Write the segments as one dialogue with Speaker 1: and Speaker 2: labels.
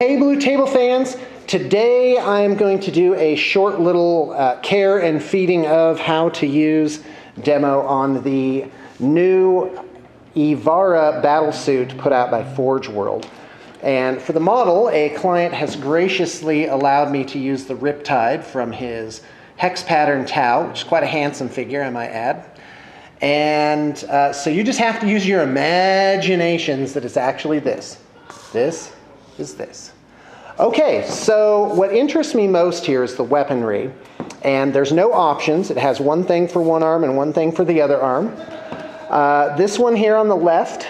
Speaker 1: Hey Blue Table fans, today I'm going to do a short little care and feeding of how to use demo on the new Evara Battlesuit put out by Forge World. And for the model, a client has graciously allowed me to use the Riptide from his hex pattern Tau, which is quite a handsome figure, I might add. And so you just have to use your imaginations that it's actually this. This is this. Okay, so what interests me most here is the weaponry. And there's no options. It has one thing for one arm and one thing for the other arm. This one here on the left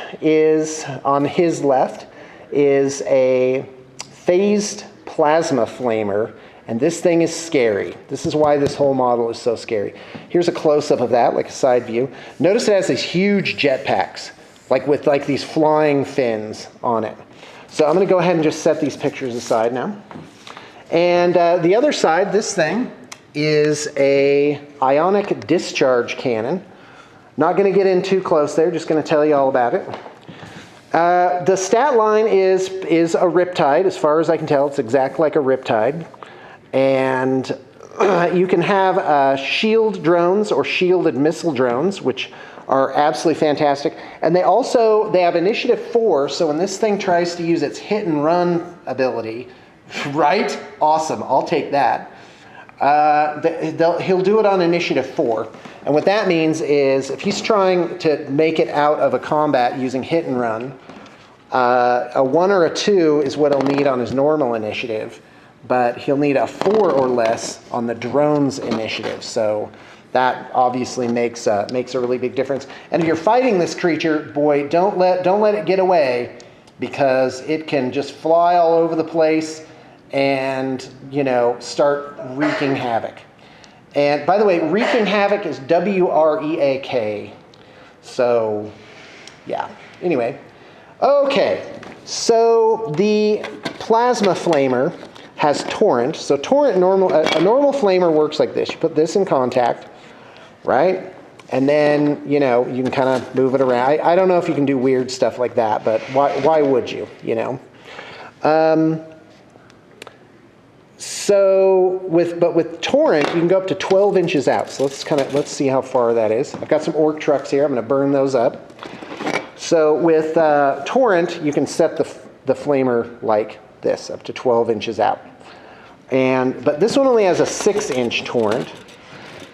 Speaker 1: on his left, is a phased plasma flamer. And this thing is scary. This is why this whole model is so scary. Here's a close-up of that, like a side view. Notice it has these huge jetpacks, with these flying fins on it. So I'm going to go ahead and just set these pictures aside now. And the other side, this thing, is a Ionic discharge cannon. Not going to get in too close there, just going to tell you all about it. The stat line is a Riptide, as far as I can tell. It's exactly like a Riptide. And you can have shield drones or shielded missile drones, which are absolutely fantastic. And they have initiative 4, so when this thing tries to use its hit and run ability, right? Awesome, I'll take that. He'll do it on initiative 4. And what that means is if he's trying to make it out of a combat using hit and run, a 1 or a 2 is what he'll need on his normal initiative, but he'll need a 4 or less on the drone's initiative. So that obviously makes a really big difference. And if you're fighting this creature, boy, don't let it get away, because it can just fly all over the place and, start wreaking havoc. And by the way, wreaking havoc is W-R-E-A-K. So, yeah. Anyway, okay. So the plasma flamer has torrent. So torrent a normal flamer works like this. You put this in contact, right? And then, you can kind of move it around. I don't know if you can do weird stuff like that, but why would you, So with torrent, you can go up to 12 inches out. So let's see how far that is. I've got some orc trucks here. I'm going to burn those up. So with torrent, you can set the flamer like this, up to 12 inches out. But this one only has a 6-inch torrent.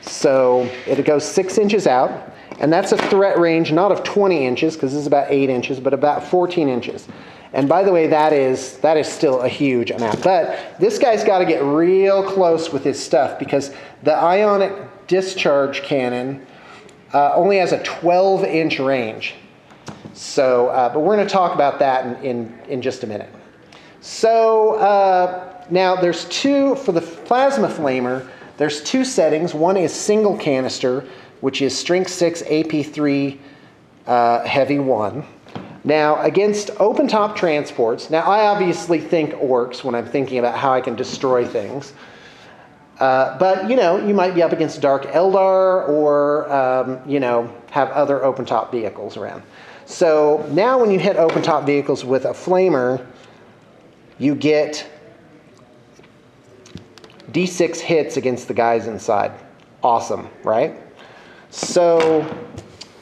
Speaker 1: So it goes 6 inches out, and that's a threat range not of 20 inches, because this is about 8 inches, but about 14 inches. And by the way, that is still a huge amount. But this guy's got to get real close with his stuff, because the Ionic discharge cannon only has a 12-inch range. So, but we're going to talk about that in just a minute. So now there's for the plasma flamer, there's 2 settings. One is single canister, which is strength 6, AP 3, heavy 1. Now, against open-top transports, now I obviously think orcs when I'm thinking about how I can destroy things. But, you might be up against Dark Eldar or, have other open-top vehicles around. So now when you hit open-top vehicles with a flamer, you get D6 hits against the guys inside. Awesome, right? So,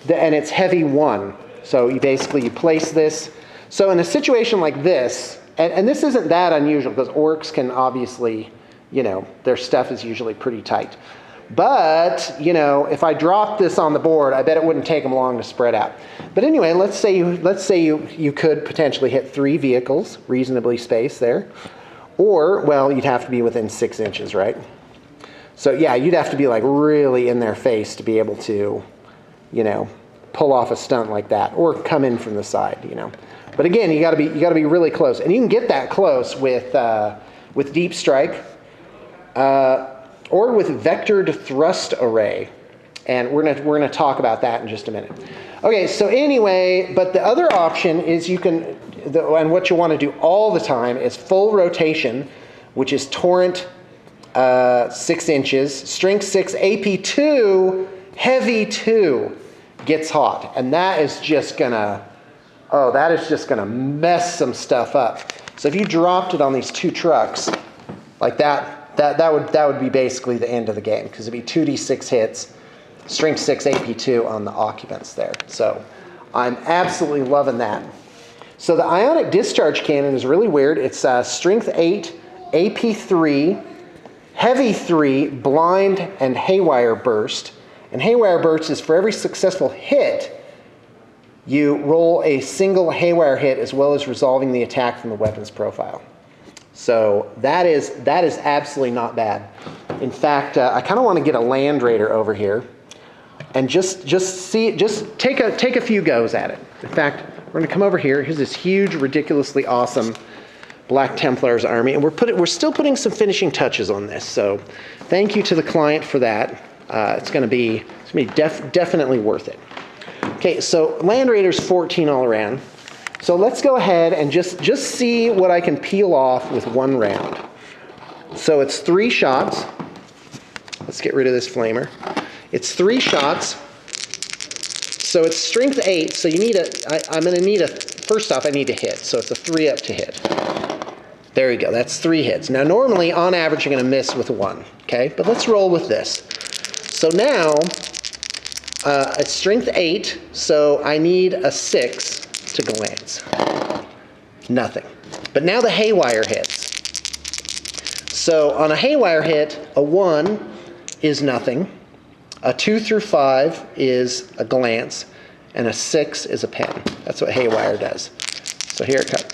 Speaker 1: and it's heavy 1. So you place this. So in a situation like this, and this isn't that unusual, because orcs can obviously, their stuff is usually pretty tight. But, if I drop this on the board, I bet it wouldn't take them long to spread out. But anyway, let's say you could potentially hit 3 vehicles, reasonably spaced there. Or, well, you'd have to be within 6 inches, right? So yeah, you'd have to be really in their face to be able to, pull off a stunt like that, or come in from the side, But again, you got to be really close, and you can get that close with deep strike, or with vectored thrust array, and we're gonna talk about that in just a minute. Okay, so anyway, but the other option is and what you want to do all the time is full rotation, which is torrent 6 inches, strength 6, AP 2, heavy 2 gets hot, and that is just gonna mess some stuff up. So if you dropped it on these two trucks, like that would be basically the end of the game, because it'd be 2d6 hits, strength 6, AP2 on the occupants there. So I'm absolutely loving that. So the Ionic discharge cannon is really weird. It's strength 8, AP3, heavy 3, blind, and haywire burst. And haywire burst is for every successful hit, you roll a single haywire hit as well as resolving the attack from the weapon's profile. So that is absolutely not bad. In fact, I kind of want to get a Land Raider over here and just take a few goes at it. In fact, we're going to come over here. Here's this huge, ridiculously awesome Black Templar's army, and we're still putting some finishing touches on this. So thank you to the client for that. It's going to be definitely worth it. Okay, so Land Raider's 14 all around. So let's go ahead and just see what I can peel off with one round. So it's 3 shots. Let's get rid of this flamer. It's 3 shots. So it's strength 8. So you need I'm going to need first off, I need to hit. So it's a 3 up to hit. There you go. That's 3 hits. Now normally, on average, you're going to miss with 1. Okay, but let's roll with this. So now it's strength 8. So I need a 6 to glance. Nothing. But now the haywire hits. So on a haywire hit, a 1 is nothing. A 2 through 5 is a glance, and a 6 is a pen. That's what haywire does. So here it comes.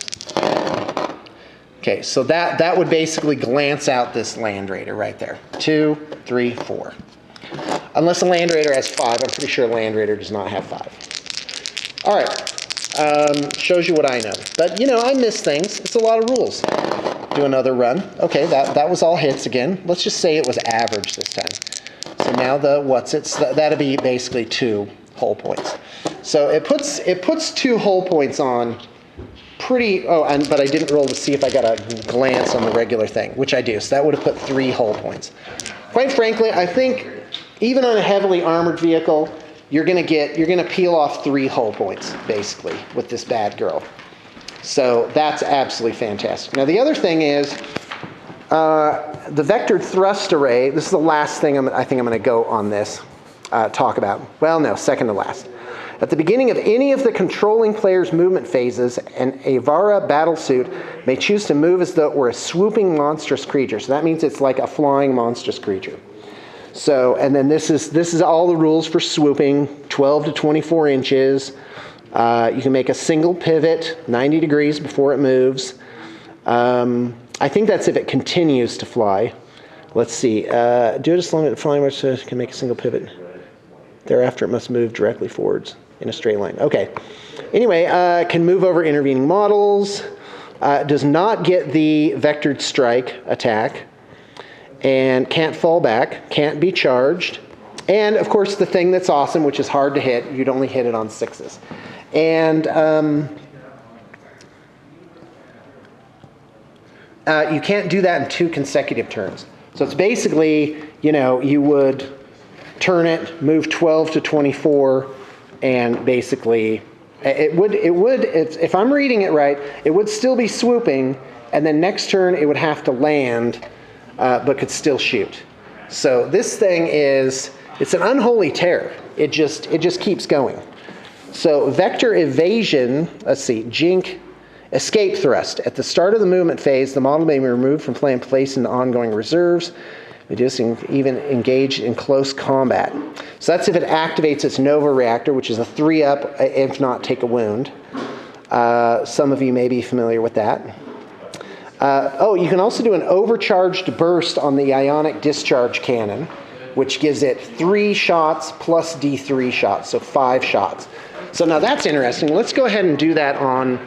Speaker 1: Okay, so that would basically glance out this Land Raider right there. 2, 3, 4. Unless a Land Raider has 5. I'm pretty sure a Land Raider does not have 5. All right. Shows you what I know. But, you know, I miss things. It's a lot of rules. Do another run. Okay, that was all hits again. Let's just say it was average this time. So now that'll be basically 2 hull points. So it puts 2 hull points on pretty, but I didn't roll to see if I got a glance on the regular thing, which I do. So that would have put 3 hull points. Quite frankly, I think even on a heavily armored vehicle, you're gonna peel off 3 hull points, basically, with this bad girl. So that's absolutely fantastic. Now the other thing is, the vectored thrust array. This is the last thing I think I'm gonna go on this, talk about. Well, no, second to last. At the beginning of any of the controlling player's movement phases, an Avara Battlesuit may choose to move as though it were a swooping monstrous creature. So that means it's like a flying monstrous creature. So, and then this is all the rules for swooping, 12 to 24 inches. You can make a single pivot, 90 degrees before it moves. I think that's if it continues to fly. Let's see. Do it as long as it flying which can make a single pivot. Thereafter, it must move directly forwards in a straight line. Okay. Anyway, can move over intervening models. Does not get the vectored strike attack. And can't fall back, can't be charged. And, of course, the thing that's awesome, which is hard to hit, you'd only hit it on 6s. And you can't do that in 2 consecutive turns. So it's basically, you know, you would turn it, move 12 to 24, and basically, if I'm reading it right, it would still be swooping, and then next turn it would have to land, but could still shoot. So this thing it's an unholy terror. It just keeps going. So vector evasion, let's see, jink, escape thrust. At the start of the movement phase, the model may be removed from play and placed into ongoing reserves, reducing even engaged in close combat. So that's if it activates its Nova reactor, which is a 3 up, if not take a wound. Some of you may be familiar with that. You can also do an overcharged burst on the Ionic discharge cannon, which gives it 3 shots plus D3 shots, so 5 shots. So now that's interesting. Let's go ahead and do that on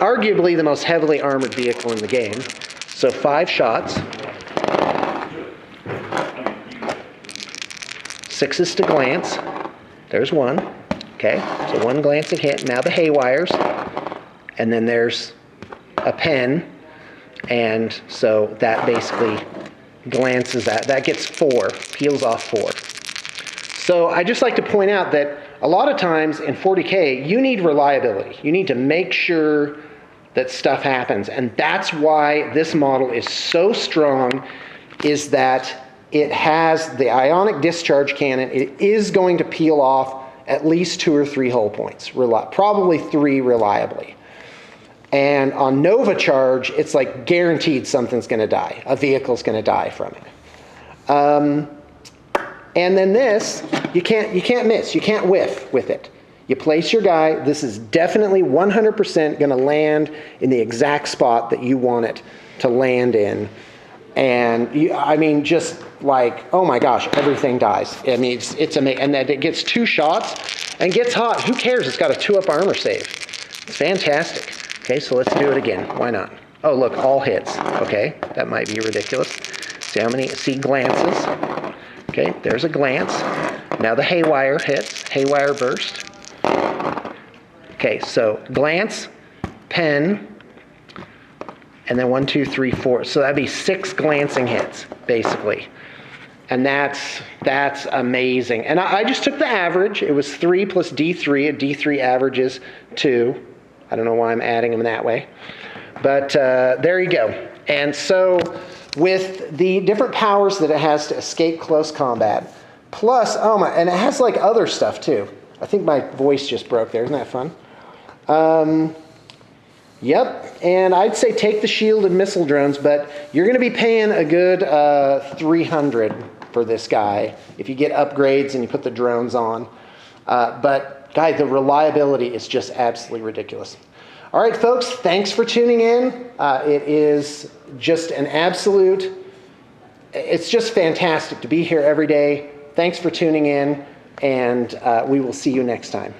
Speaker 1: arguably the most heavily armored vehicle in the game. So 5 shots. 6s to glance. There's 1. Okay, so 1 glance and hit. Now the haywires. And then there's a pen. And so that basically glances at, that gets 4, peels off 4. So I just like to point out that a lot of times in 40K, you need reliability. You need to make sure that stuff happens. And that's why this model is so strong, is that it has the Ionic discharge cannon. It is going to peel off at least 2 or 3 hull points, probably 3 reliably. And on Nova Charge, it's like guaranteed something's going to die. A vehicle's going to die from it. And then this, you can't miss. You can't whiff with it. You place your guy. This is definitely 100% going to land in the exact spot that you want it to land in. And I mean, just like, oh my gosh, everything dies. I mean, it's amazing. And then it gets 2 shots and gets hot. Who cares? It's got a 2-up armor save. It's fantastic. Okay, so let's do it again. Why not? Oh, look, all hits. Okay, that might be ridiculous. See how many? See glances. Okay, there's a glance. Now the haywire hits. Haywire burst. Okay, so glance, pen, and then 1, 2, 3, 4. So that'd be 6 glancing hits, basically. And that's amazing. And I just took the average. It was 3 plus D3. A D3 averages 2. I don't know why I'm adding them that way. But there you go. And so with the different powers that it has to escape close combat, plus, oh my, and it has like other stuff too. I think my voice just broke there. Isn't that fun? Yep, and I'd say take the shielded missile drones, but you're going to be paying a good $300 for this guy if you get upgrades and you put the drones on. But guy, the reliability is just absolutely ridiculous. All right, folks, thanks for tuning in. It is just an absolute, it's just fantastic to be here every day. Thanks for tuning in, and we will see you next time.